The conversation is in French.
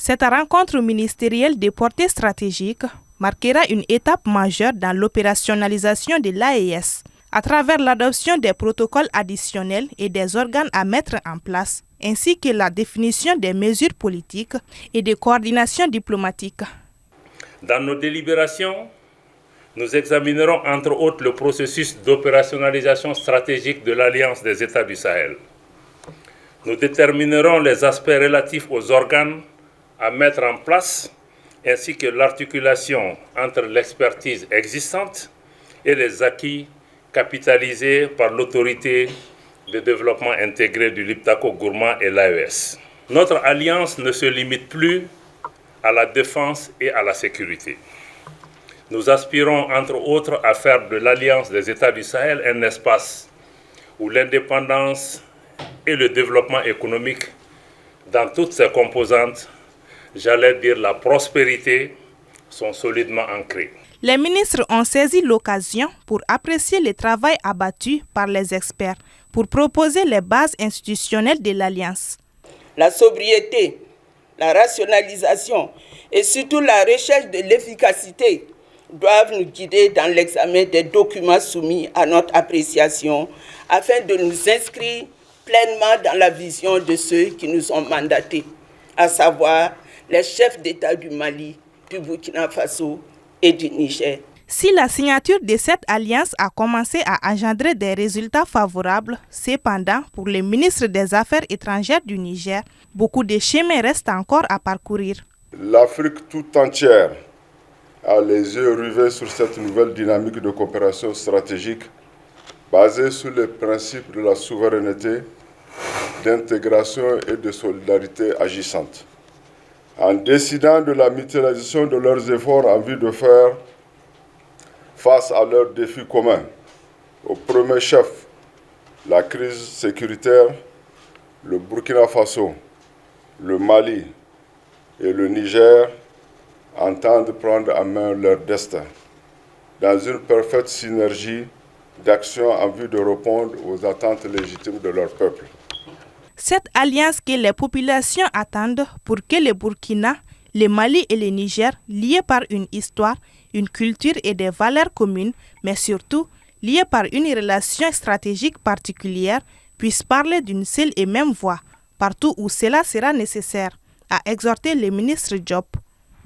Cette rencontre ministérielle de portée stratégique marquera une étape majeure dans l'opérationnalisation de l'AES, à travers l'adoption des protocoles additionnels et des organes à mettre en place, ainsi que la définition des mesures politiques et de coordination diplomatique. Dans nos délibérations, nous examinerons entre autres le processus d'opérationnalisation stratégique de l'Alliance des États du Sahel. Nous déterminerons les aspects relatifs aux organes à mettre en place, ainsi que l'articulation entre l'expertise existante et les acquis capitalisés par l'autorité de développement intégré du Liptako-Gourma et l'AES. Notre alliance ne se limite plus à la défense et à la sécurité. Nous aspirons entre autres à faire de l'Alliance des États du Sahel un espace où l'indépendance et le développement économique dans toutes ses composantes, j'allais dire la prospérité, sont solidement ancrés. Les ministres ont saisi l'occasion pour apprécier le travail abattu par les experts pour proposer les bases institutionnelles de l'Alliance. La sobriété, la rationalisation et surtout la recherche de l'efficacité doivent nous guider dans l'examen des documents soumis à notre appréciation afin de nous inscrire pleinement dans la vision de ceux qui nous ont mandatés, à savoir les chefs d'État du Mali, du Burkina Faso et du Niger. Si la signature de cette alliance a commencé à engendrer des résultats favorables, cependant, pour le ministre des Affaires étrangères du Niger, beaucoup de chemin reste encore à parcourir. L'Afrique tout entière a les yeux rivés sur cette nouvelle dynamique de coopération stratégique basée sur les principes de la souveraineté, d'intégration et de solidarité agissante. En décidant de la mutualisation de leurs efforts en vue de faire face à leurs défis communs, au premier chef, la crise sécuritaire, le Burkina Faso, le Mali et le Niger entendent prendre en main leur destin, dans une parfaite synergie d'action en vue de répondre aux attentes légitimes de leur peuple. Cette alliance que les populations attendent pour que le Burkina, le Mali et le Niger, liés par une histoire, une culture et des valeurs communes, mais surtout liés par une relation stratégique particulière, puissent parler d'une seule et même voix, partout où cela sera nécessaire, a exhorté le ministre Diop.